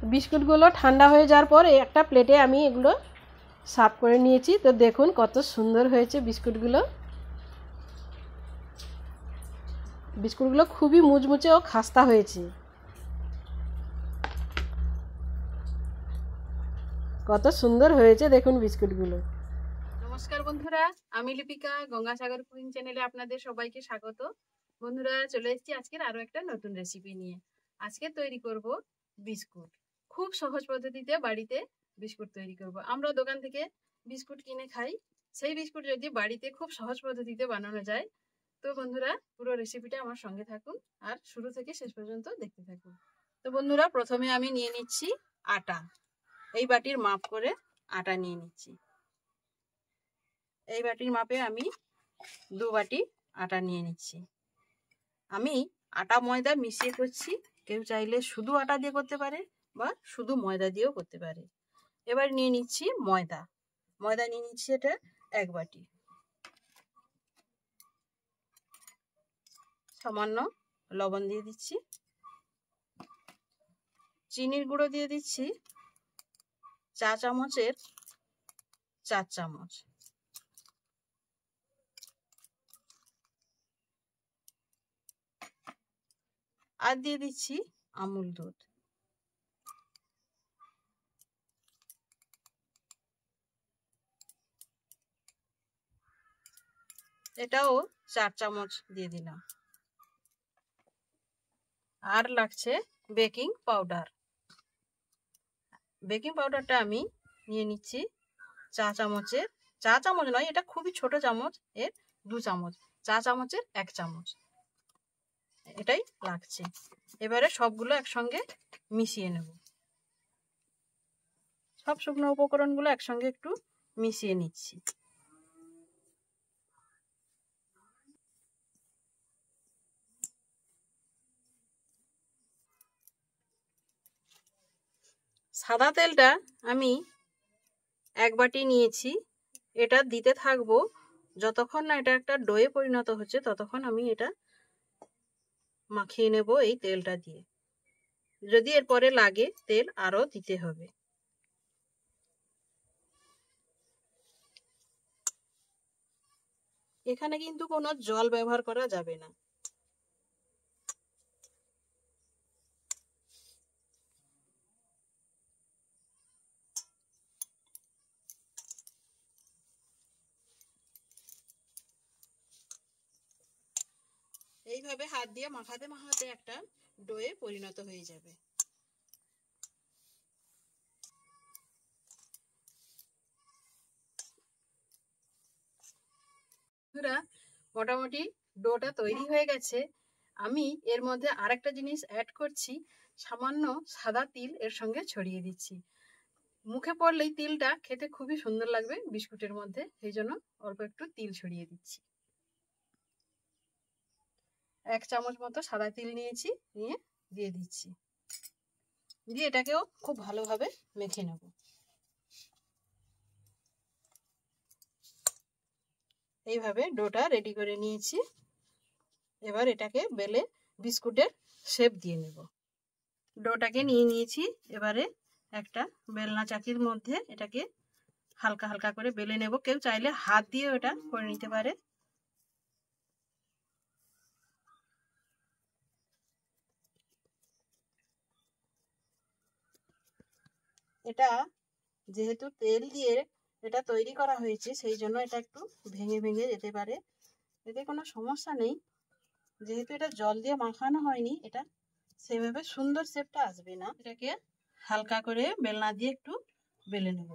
বিস্কুটগুলো ঠান্ডা হয়ে যাওয়ার পর একটা প্লেটে আমি এগুলো সার্ভ করে নিয়েছি। তো দেখুন কত সুন্দর হয়েছে বিস্কুটগুলো। বিস্কুটগুলো খুবই মুচমুচে ও খাস্তা হয়েছে। কত সুন্দর হয়েছে দেখুন বিস্কুটগুলো। নমস্কার বন্ধুরা, আমি লিপিকা, গঙ্গাসাগর কুকিং চ্যানেলে আপনাদের সবাইকে স্বাগত। বন্ধুরা, চলে এসেছি আজকের আরো একটা নতুন রেসিপি নিয়ে। আজকে তৈরি করব বিস্কুট। খুব সহজ পদ্ধতিতে বাড়িতে বিস্কুট তৈরি করব। আমরা দোকান থেকে বিস্কুট কিনে খাই, সেই বিস্কুট যদি বাড়িতে খুব সহজ পদ্ধতিতে বানানো যায়, তো বন্ধুরা পুরো রেসিপিটা আমার সঙ্গে থাকুন আর শুরু থেকে শেষ পর্যন্ত দেখতে থাকুন। তো বন্ধুরা, প্রথমে আমি নিয়ে নিচ্ছি আটা। এই বাটির মাপ করে আটা নিয়ে নিচ্ছি। এই বাটির মাপে আমি 2 বাটি আটা নিয়ে নিচ্ছি। আমি আটা ময়দা মিশিয়ে করছি, কেউ চাইলে শুধু আটা দিয়ে করতে পারে বা শুধু ময়দা দিয়েও করতে পারে। এবার নিয়ে নিচ্ছি ময়দা। ময়দা নিয়ে নিচ্ছি এটা 1 বাটি। সামান্য লবণ দিয়ে দিচ্ছি। চিনির গুঁড়ো দিয়ে দিচ্ছি চা চামচের 4 চামচ। আর দিয়ে দিচ্ছি আমুল দুধ। এটাও 4 চামচ দিয়ে দিলাম। আর লাগছে বেকিং পাউডার। বেকিং পাউডারটা আমি নিয়ে নিচ্ছি চা চামচ নয়, এটা খুবই ছোট চামচ, এর 2 চামচ। চা চামচের 1 চামচ এটাই লাগছে। এবারে সবগুলো একসঙ্গে মিশিয়ে নেব। সব শুকনো উপকরণগুলো একসঙ্গে একটু মিশিয়ে নিচ্ছি। সাদা তেলটা আমি 1 বাটি নিয়েছি। এটা দিতে থাকবো যতক্ষণ না এটা একটা ডোয়ে পরিণত হচ্ছে, ততক্ষণ আমি এটা মাখিয়ে নেব এই তেলটা দিয়ে। যদি এরপরে লাগে তেল আরো দিতে হবে। এখানে কিন্তু কোনো জল ব্যবহার করা যাবে না। এইভাবে হাত দিয়ে মাখাতে মাখাতে একটা ডোয়ে পরিণত হয়ে যাবে। মোটামুটি ডোটা তৈরি হয়ে গেছে। আমি এর মধ্যে আরেকটা জিনিস অ্যাড করছি, সামান্য সাদা তিল এর সঙ্গে ছড়িয়ে দিচ্ছি। মুখে পড়লেই তিলটা খেতে খুবই সুন্দর লাগবে বিস্কুটের মধ্যে, সেই জন্য অল্প একটু তিল ছড়িয়ে দিচ্ছি। 1 চামচ মতো সাদা তিল নিয়েছি, নিয়ে দিয়ে দিচ্ছি। দিয়ে এটাকেও খুব ভালোভাবে মেখে নেব। এইভাবে ডোটা রেডি করে নিয়েছি। এবার এটাকে বেলে বিস্কুটের শেপ দিয়ে নেব। ডোটাকে নিয়ে নিয়েছি। এবারে একটা বেলনা চাকির মধ্যে এটাকে হালকা হালকা করে বেলে নেব। কেউ চাইলে হাত দিয়ে এটা করে নিতে পারে। এটা যেহেতু তেল দিয়ে এটা তৈরি করা হয়েছে, সেই জন্য এটা একটু ভেঙে ভেঙে যেতে পারে, এতে কোনো সমস্যা নেই। যেহেতু এটা জল দিয়ে মাখানো হয়নি, এটা সেভাবে সুন্দর শেপটা আসবে না। এটাকে হালকা করে বেলনা দিয়ে একটু বেলে নেব।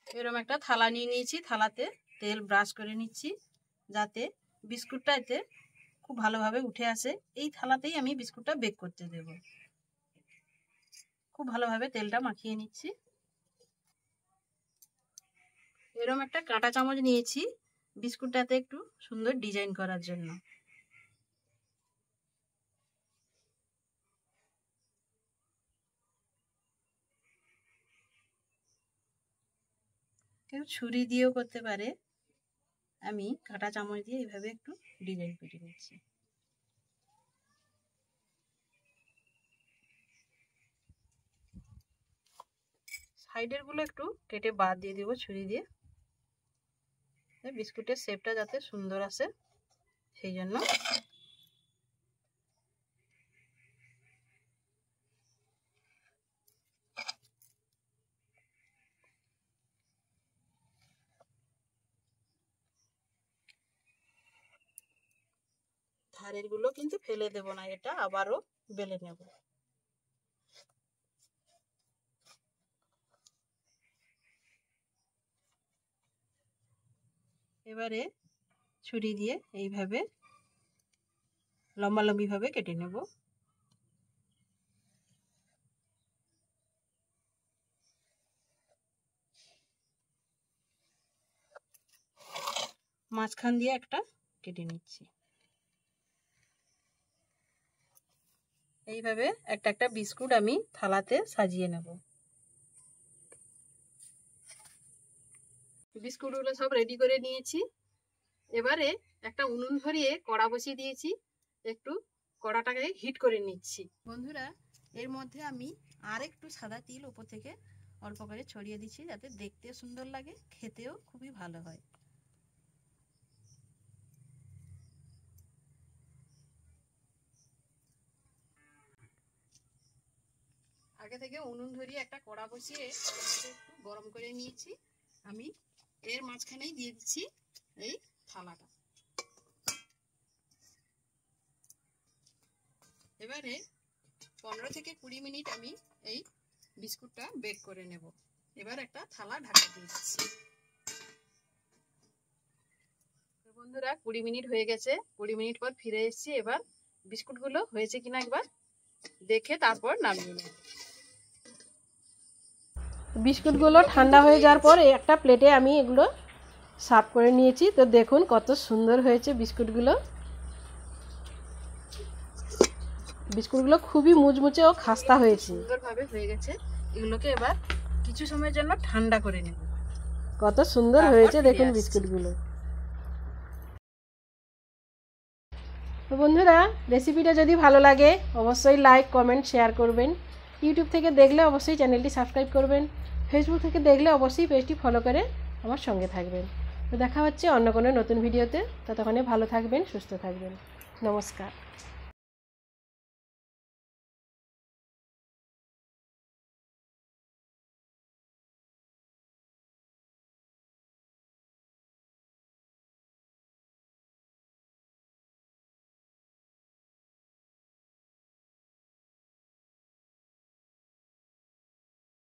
এরকম একটা থালা নিয়ে নিয়েছি, থালাতে তেল ব্রাশ করে নিচ্ছি যাতে বিস্কুটটা এতে খুব ভালোভাবে উঠে আসে। এই থালাতেই আমি বিস্কুটটা বেক করতে দেব। খুব ভালোভাবে তেলটা মাখিয়ে নিচ্ছি। এরকম একটা কাঁটা চামচ নিয়েছি বিস্কুটটাতে একটু সুন্দর ডিজাইন করার জন্য। কেউ ছুরি দিয়েও করতে পারে, আমি কাঁটা চামচ দিয়ে এইভাবে একটু ডিজাইন করে নিচ্ছি। সাইডের গুলো একটু কেটে বাদ দিয়ে দিব ছুরি দিয়ে, বিস্কুটের শেপটা যাতে সুন্দর আসে সেই জন্য। ধারের গুলো কিন্তু ফেলে দেব না, এটা আবারও বেলে নেব। এবারে ছুরি দিয়ে এইভাবে লম্বালম্বি ভাবে কেটে নেব। মাঝখান দিয়ে একটা কেটে নিচ্ছি। এইভাবে একটা একটা বিস্কুট আমি থালাতে সাজিয়ে নেব। বিস্কুটগুলো সব রেডি করে নিয়েছি। এবারে একটা উনুন ধরিয়ে কড়া বসিয়ে দিয়েছি, একটু কড়াটাকে হিট করে নিচ্ছি। বন্ধুরা, এর মধ্যে আমি আর একটু সাদা তিল উপর থেকে অল্প করে ছড়িয়ে দিচ্ছি, যাতে দেখতে সুন্দর লাগে, খেতেও খুবই ভালো হয়। আগে থেকে উনুন ধরিয়ে একটা কড়া বসিয়ে একটু গরম করে নিয়েছি। আমি এর মাঝখানেই দিয়ে দিচ্ছি এই থালাটা। এবারে 15 থেকে 20 মিনিট আমি এই বিস্কুটটা বেক করে নেব। এবার একটা থালা ঢাকা দিয়ে দিচ্ছি। বন্ধুরা, 20 মিনিট হয়ে গেছে। 20 মিনিট পর ফিরে এসেছি। এবার বিস্কুটগুলো হয়েছে কিনা একবার দেখে তারপর নামিয়ে নেব। বিস্কুটগুলো ঠান্ডা হয়ে যাওয়ার পরে একটা প্লেটে আমি এগুলো সার্ভ করে নিয়েছি। তো দেখুন কত সুন্দর হয়েছে বিস্কুটগুলো। বিস্কুটগুলো খুবই মুচমুচে ও খাস্তা হয়েছে, সুন্দরভাবে হয়ে গেছে। এগুলোকে এবার কিছু সময়ের জন্য ঠান্ডা করে নেব। কত সুন্দর হয়েছে দেখুন বিস্কুটগুলো। তো বন্ধুরা, রেসিপিটা যদি ভালো লাগে অবশ্যই লাইক, কমেন্ট, শেয়ার করবেন। ইউটিউব থেকে দেখলে অবশ্যই চ্যানেলটি সাবস্ক্রাইব করবেন। ফেসবুক থেকে দেখলে অবশ্যই পেজটি ফলো করে আমার সঙ্গে থাকবেন। তো দেখা হচ্ছে অন্য কোনো নতুন ভিডিওতে। ততক্ষণে ভালো থাকবেন, সুস্থ থাকবেন। নমস্কার।